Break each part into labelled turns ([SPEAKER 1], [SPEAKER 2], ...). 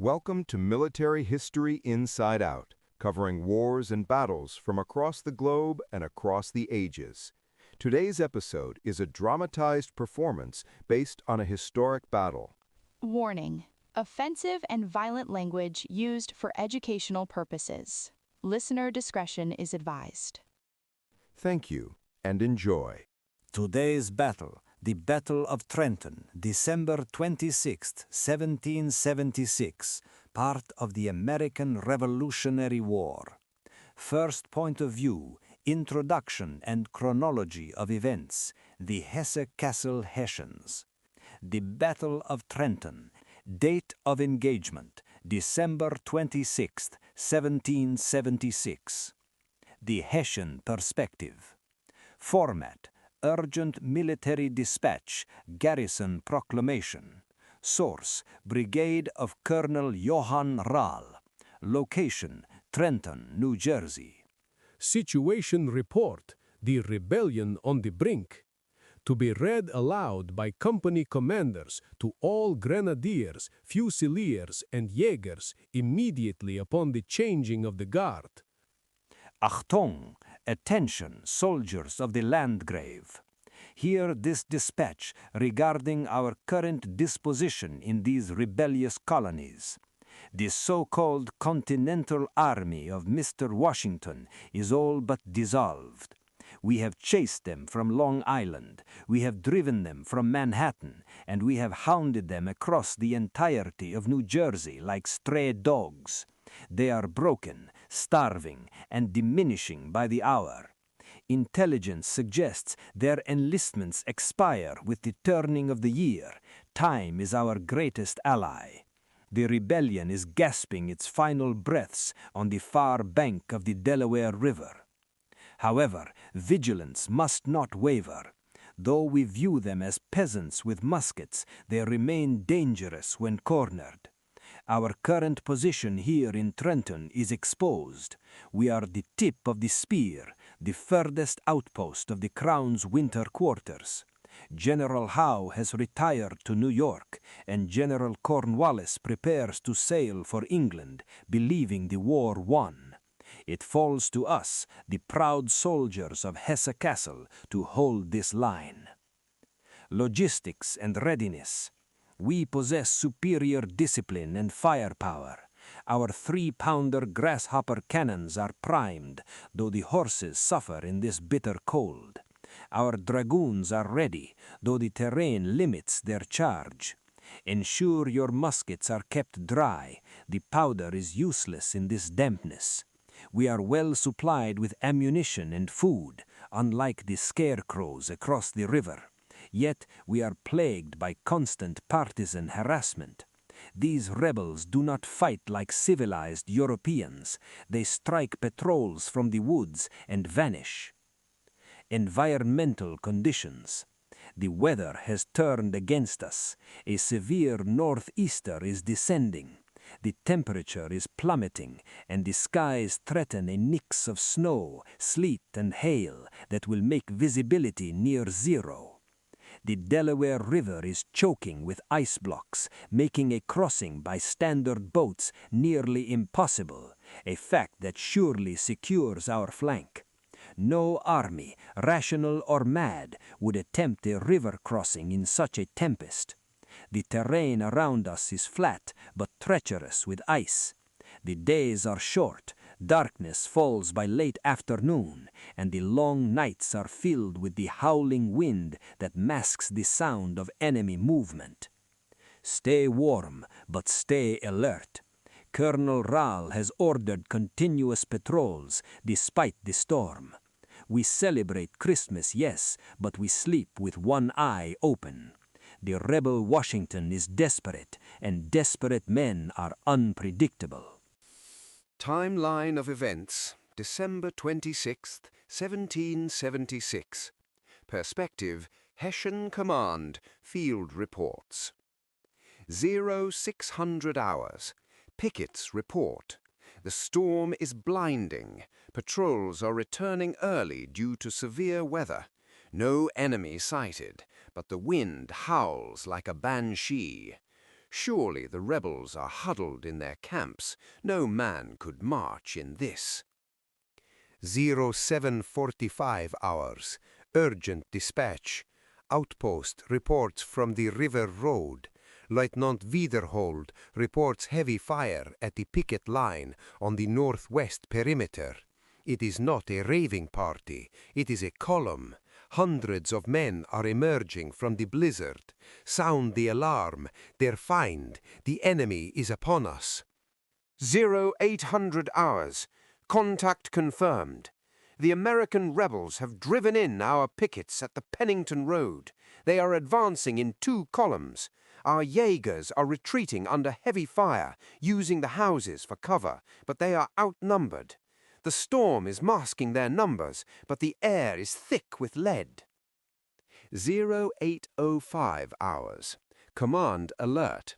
[SPEAKER 1] Welcome to Military History Inside Out, covering wars and battles from across the globe and across the ages. Today's episode is a dramatized performance based on a historic battle.
[SPEAKER 2] Warning: offensive and violent language used for educational purposes. Listener discretion is advised.
[SPEAKER 1] Thank you, and enjoy.
[SPEAKER 3] Today's battle, the Battle of Trenton, December 26, 1776, part of the American Revolutionary War. First point of view, introduction and chronology of events, the Hesse-Kassel Hessians. The Battle of Trenton, date of engagement, December 26, 1776. The Hessian perspective. Format: urgent military dispatch, garrison proclamation. Source: Brigade of Colonel Johann Rahl. Location: Trenton, New Jersey.
[SPEAKER 4] Situation report: the rebellion on the brink. To be read aloud by company commanders to all grenadiers, fusiliers, and jägers immediately upon the changing of the guard.
[SPEAKER 3] Achtung! Attention, soldiers of the Landgrave. Hear this dispatch regarding our current disposition in these rebellious colonies. The so-called Continental Army of Mr. Washington is all but dissolved. We have chased them from Long Island, we have driven them from Manhattan, and we have hounded them across the entirety of New Jersey like stray dogs. They are broken, starving, and diminishing by the hour. Intelligence suggests their enlistments expire with the turning of the year. Time is our greatest ally. The rebellion is gasping its final breaths on the far bank of the Delaware River. However, vigilance must not waver. Though we view them as peasants with muskets, they remain dangerous when cornered. Our current position here in Trenton is exposed. We are the tip of the spear, the furthest outpost of the Crown's winter quarters. General Howe has retired to New York, and General Cornwallis prepares to sail for England, believing the war won. It falls to us, the proud soldiers of Hesse-Kassel, to hold this line. Logistics and readiness. We possess superior discipline and firepower. Our 3-pounder grasshopper cannons are primed, though the horses suffer in this bitter cold. Our dragoons are ready, though the terrain limits their charge. Ensure your muskets are kept dry. The powder is useless in this dampness. We are well supplied with ammunition and food, unlike the scarecrows across the river. Yet we are plagued by constant partisan harassment. These rebels do not fight like civilized Europeans. They strike patrols from the woods and vanish. Environmental conditions. The weather has turned against us. A severe northeaster is descending. The temperature is plummeting, and the skies threaten a mix of snow, sleet, and hail that will make visibility near zero. The Delaware River is choking with ice blocks, making a crossing by standard boats nearly impossible, a fact that surely secures our flank. No army, rational or mad, would attempt a river crossing in such a tempest. The terrain around us is flat but treacherous with ice. The days are short, darkness falls by late afternoon, and the long nights are filled with the howling wind that masks the sound of enemy movement. Stay warm, but stay alert. Colonel Rahl has ordered continuous patrols despite the storm. We celebrate Christmas, yes, but we sleep with one eye open. The rebel Washington is desperate, and desperate men are unpredictable.
[SPEAKER 5] Timeline of events, December 26, 1776. Perspective, Hessian Command, Field Reports. 0600 hours. Pickets report. The storm is blinding. Patrols are returning early due to severe weather. No enemy sighted, but the wind howls like a banshee. Surely the rebels are huddled in their camps. No man could march in this. 0745 hours. Urgent dispatch. Outpost reports from the river road. Lieutenant Wiederhold reports heavy fire at the picket line on the northwest perimeter. It is not a raving party, it is a column. Hundreds of men are emerging from the blizzard. Sound the alarm. They're fined. The enemy is upon us.
[SPEAKER 6] 0800 hours. Contact confirmed. The American rebels have driven in our pickets at the Pennington Road. They are advancing in 2 columns. Our Jaegers are retreating under heavy fire, using the houses for cover, but they are outnumbered. The storm is masking their numbers, but the air is thick with lead.
[SPEAKER 5] 0805 hours. Command alert.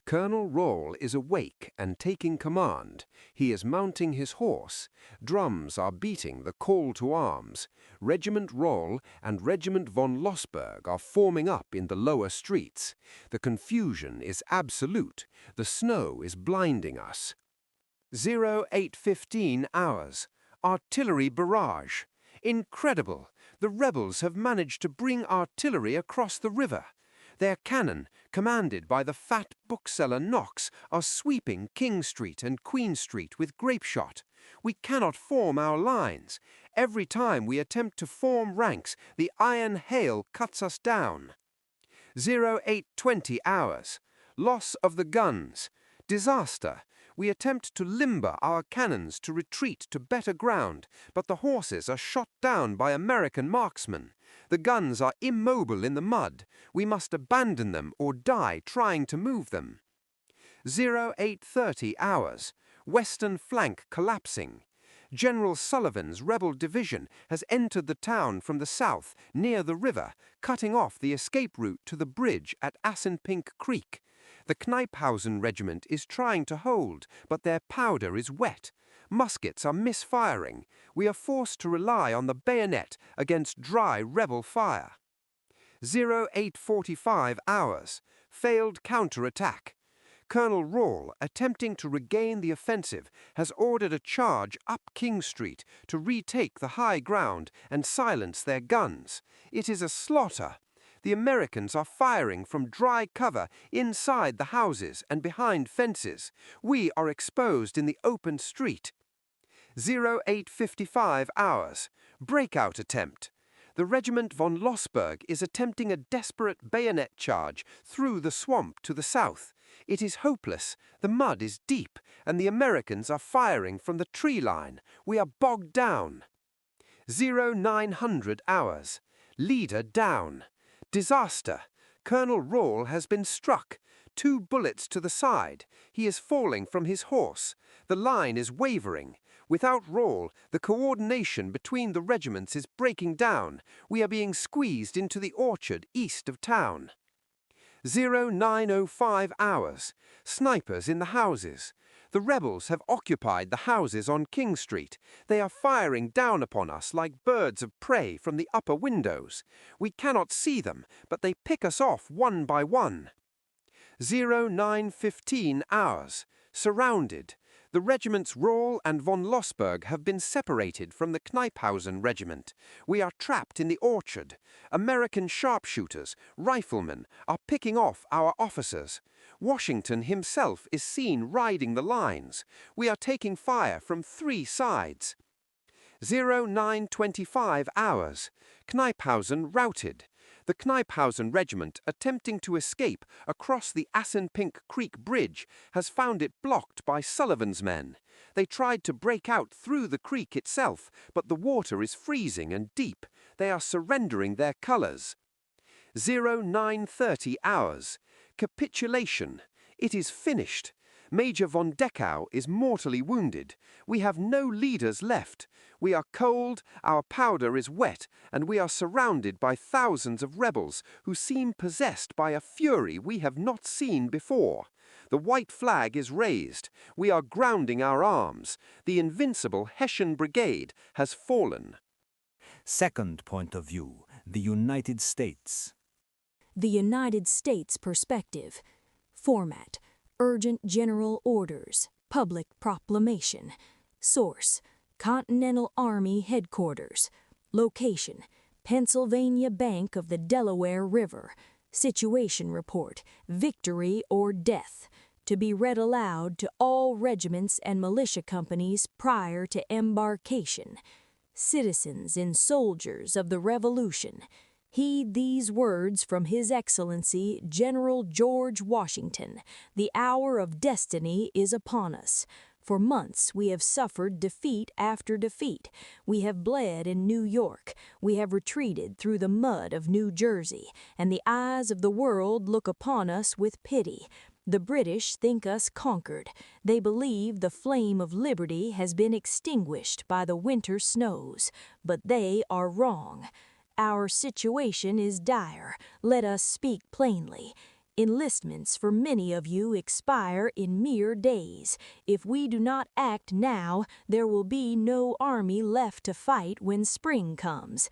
[SPEAKER 5] Colonel Roll is awake and taking command. He is mounting his horse. Drums are beating the call to arms. Regiment Roll and Regiment von Lossberg are forming up in the lower streets. The confusion is absolute. The snow is blinding us.
[SPEAKER 6] 0815 hours. Artillery barrage. Incredible! The rebels have managed to bring artillery across the river. Their cannon, commanded by the fat bookseller Knox, are sweeping King Street and Queen Street with grapeshot. We cannot form our lines. Every time we attempt to form ranks, the iron hail cuts us down. 0820 hours. Loss of the guns. Disaster. We attempt to limber our cannons to retreat to better ground, but the horses are shot down by American marksmen. The guns are immobile in the mud. We must abandon them or die trying to move them. 0830 hours. Western flank collapsing. General Sullivan's rebel division has entered the town from the south, near the river, cutting off the escape route to the bridge at Assenpink Creek. The Kniphausen regiment is trying to hold, but their powder is wet. Muskets are misfiring. We are forced to rely on the bayonet against dry rebel fire. 0845 hours. Failed counterattack. Colonel Rawle, attempting to regain the offensive, has ordered a charge up King Street to retake the high ground and silence their guns. It is a slaughter. The Americans are firing from dry cover inside the houses and behind fences. We are exposed in the open street. 0855 hours. Breakout attempt. The Regiment von Lossberg is attempting a desperate bayonet charge through the swamp to the south. It is hopeless. The mud is deep, and the Americans are firing from the tree line. We are bogged down. 0900 hours. Leader down. Disaster. Colonel Rawle has been struck. 2 bullets to the side. He is falling from his horse. The line is wavering. Without Rawle, the coordination between the regiments is breaking down. We are being squeezed into the orchard east of town. 0905 hours. Snipers in the houses. The rebels have occupied the houses on King Street. They are firing down upon us like birds of prey from the upper windows. We cannot see them, but they pick us off one by one. 0915 hours. Surrounded. The regiments Rawle and von Lossberg have been separated from the Kniphausen regiment. We are trapped in the orchard. American sharpshooters, riflemen, are picking off our officers. Washington himself is seen riding the lines. We are taking fire from 3 sides. 0925 hours. Kniphausen routed. The Kniphausen regiment, attempting to escape across the Assenpink Creek Bridge, has found it blocked by Sullivan's men. They tried to break out through the creek itself, but the water is freezing and deep. They are surrendering their colors. 0930 hours. Capitulation. It is finished. Major von Deckau is mortally wounded. We have no leaders left. We are cold, our powder is wet, and we are surrounded by thousands of rebels who seem possessed by a fury we have not seen before. The white flag is raised. We are grounding our arms. The invincible Hessian Brigade has fallen.
[SPEAKER 3] Second point of view, the United States.
[SPEAKER 7] The United States perspective. Format: Urgent General Orders. Public Proclamation. Source: Continental Army Headquarters. Location: Pennsylvania bank of the Delaware River. Situation report: victory or death. To be read aloud to all regiments and militia companies prior to embarkation. Citizens and soldiers of the Revolution, heed these words from His Excellency General George Washington. The hour of destiny is upon us. For months we have suffered defeat after defeat. We have bled in New York. We have retreated through the mud of New Jersey, and the eyes of the world look upon us with pity. The British think us conquered. They believe the flame of liberty has been extinguished by the winter snows, but they are wrong. Our situation is dire. Let us speak plainly. Enlistments for many of you expire in mere days. If we do not act now, there will be no army left to fight when spring comes.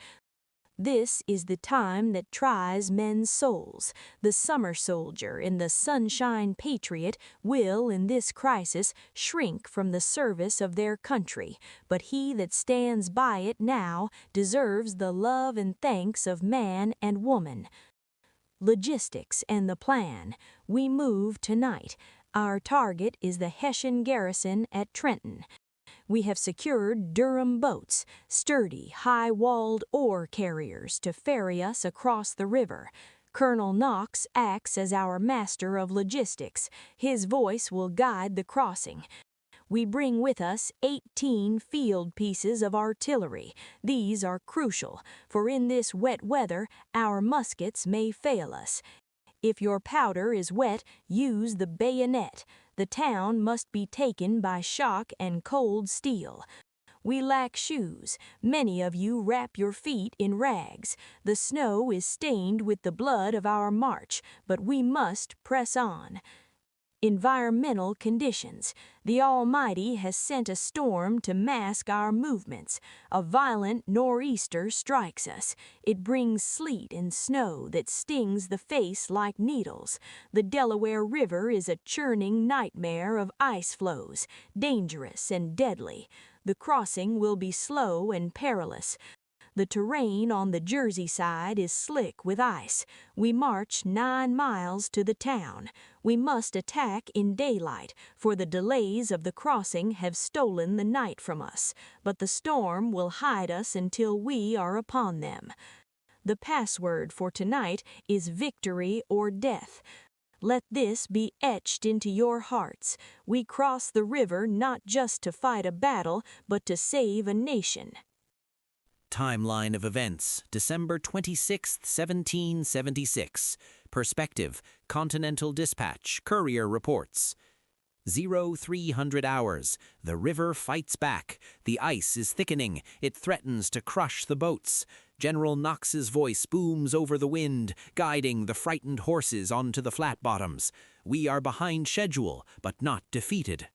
[SPEAKER 7] This is the time that tries men's souls. The summer soldier and the sunshine patriot will, in this crisis, shrink from the service of their country, but he that stands by it now deserves the love and thanks of man and woman. Logistics and the plan. We move tonight. Our target is the Hessian garrison at Trenton. We have secured Durham boats, sturdy, high-walled ore carriers to ferry us across the river. Colonel Knox acts as our master of logistics. His voice will guide the crossing. We bring with us 18 field pieces of artillery. These are crucial, for in this wet weather our muskets may fail us. If your powder is wet, use the bayonet. The town must be taken by shock and cold steel. We lack shoes. Many of you wrap your feet in rags. The snow is stained with the blood of our march, but we must press on. Environmental conditions. The Almighty has sent a storm to mask our movements. A violent nor'easter strikes us. It brings sleet and snow that stings the face like needles. The Delaware River is a churning nightmare of ice flows, dangerous and deadly. The crossing will be slow and perilous. The terrain on the Jersey side is slick with ice. We march 9 miles to the town. We must attack in daylight, for the delays of the crossing have stolen the night from us, but the storm will hide us until we are upon them. The password for tonight is victory or death. Let this be etched into your hearts. We cross the river not just to fight a battle, but to save a nation.
[SPEAKER 8] Timeline of events, December 26, 1776. Perspective, Continental Dispatch, Courier reports. 0300 hours. The river fights back. The ice is thickening. It threatens to crush the boats. General Knox's voice booms over the wind, guiding the frightened horses onto the flat bottoms. We are behind schedule, but not defeated.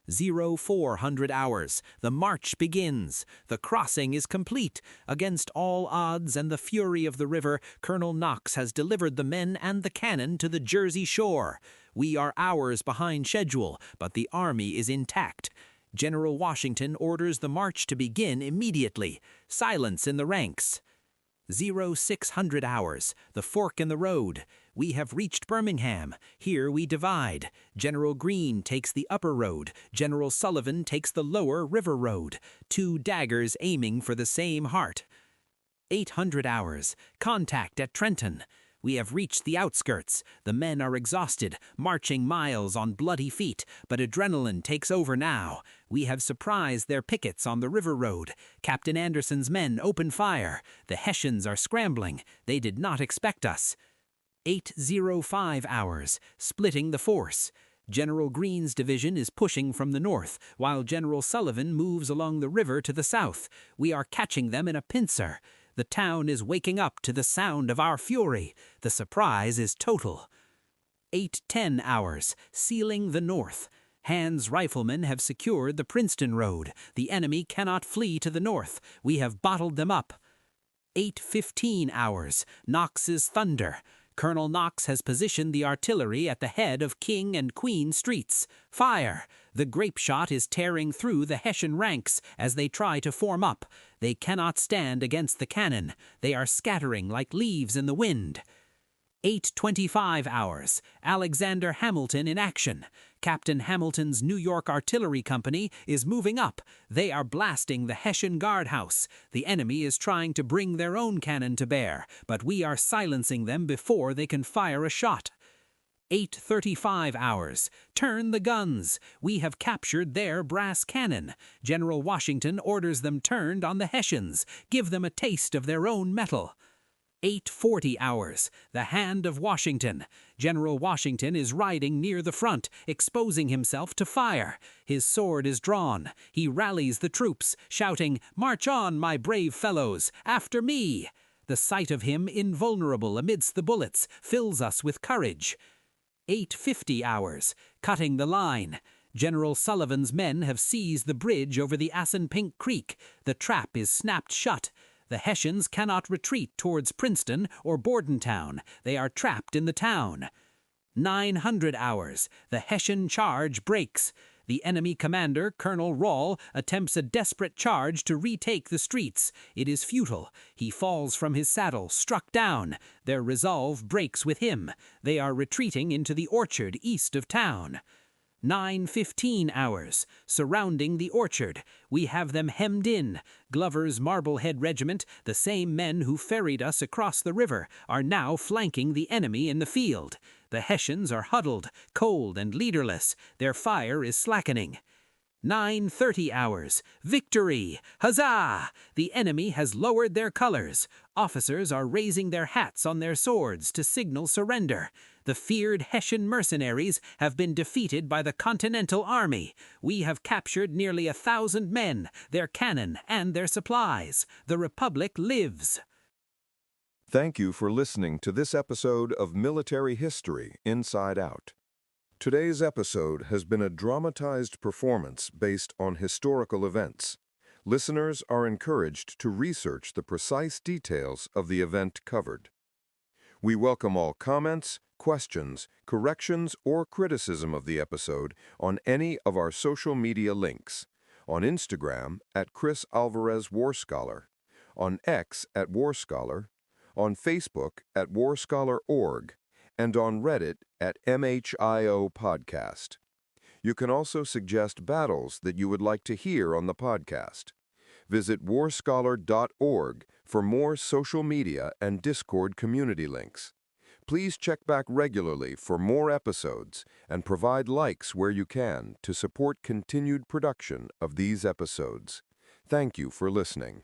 [SPEAKER 8] 0400 hours. The march begins. The crossing is complete. Against all odds and the fury of the river, Colonel Knox has delivered the men and the cannon to the Jersey shore. We are hours behind schedule, but the army is intact. General Washington orders the march to begin immediately. Silence in the ranks. 0600 hours. The fork in the road. We have reached Birmingham. Here we divide. General Greene takes the upper road. General Sullivan takes the lower river road. 2 daggers aiming for the same heart. 800 hours. Contact at Trenton. We have reached the outskirts. The men are exhausted, marching miles on bloody feet, but adrenaline takes over now. We have surprised their pickets on the river road. Captain Anderson's men open fire. The Hessians are scrambling. They did not expect us. 805 hours, splitting the force. General Greene's division is pushing from the north, while General Sullivan moves along the river to the south. We are catching them in a pincer. The town is waking up to the sound of our fury. The surprise is total. 810 hours, sealing the north. Hand's riflemen have secured the Princeton road. The enemy cannot flee to the north. We have bottled them up. 815 hours, Knox's thunder. Colonel Knox has positioned the artillery at the head of King and Queen Streets. Fire! The grape shot is tearing through the Hessian ranks as they try to form up. They cannot stand against the cannon. They are scattering like leaves in the wind. 8:25 hours. Alexander Hamilton in action. Captain Hamilton's New York Artillery Company is moving up. They are blasting the Hessian guardhouse. The enemy is trying to bring their own cannon to bear, but we are silencing them before they can fire a shot. 8:35 hours. Turn the guns. We have captured their brass cannon. General Washington orders them turned on the Hessians. Give them a taste of their own metal. 8:40 hours. The hand of Washington. General Washington is riding near the front, exposing himself to fire. His sword is drawn. He rallies the troops, shouting, "March on, my brave fellows! After me!" The sight of him invulnerable amidst the bullets fills us with courage. 8:50 hours. Cutting the line. General Sullivan's men have seized the bridge over the Assunpink Creek. The trap is snapped shut. The Hessians cannot retreat towards Princeton or Bordentown. They are trapped in the town. 900 hours. The Hessian charge breaks. The enemy commander, Colonel Rahl, attempts a desperate charge to retake the streets. It is futile. He falls from his saddle, struck down. Their resolve breaks with him. They are retreating into the orchard east of town. 9:15 hours. Surrounding the orchard. We have them hemmed in. Glover's Marblehead Regiment, the same men who ferried us across the river, are now flanking the enemy in the field. The Hessians are huddled, cold and leaderless. Their fire is slackening. 9:30 hours. Victory! Huzzah! The enemy has lowered their colors. Officers are raising their hats on their swords to signal surrender. The feared Hessian mercenaries have been defeated by the Continental Army. We have captured nearly 1,000 men, their cannon, and their supplies. The Republic lives.
[SPEAKER 1] Thank you for listening to this episode of Military History Inside Out. Today's episode has been a dramatized performance based on historical events. Listeners are encouraged to research the precise details of the event covered. We welcome all comments, questions, corrections, or criticism of the episode on any of our social media links. On Instagram at Chris Alvarez War Scholar, on X at War Scholar, on Facebook at warscholar.org, and on Reddit at MHIO Podcast. You can also suggest battles that you would like to hear on the podcast. Visit warscholar.org for more social media and Discord community links. Please check back regularly for more episodes and provide likes where you can to support continued production of these episodes. Thank you for listening.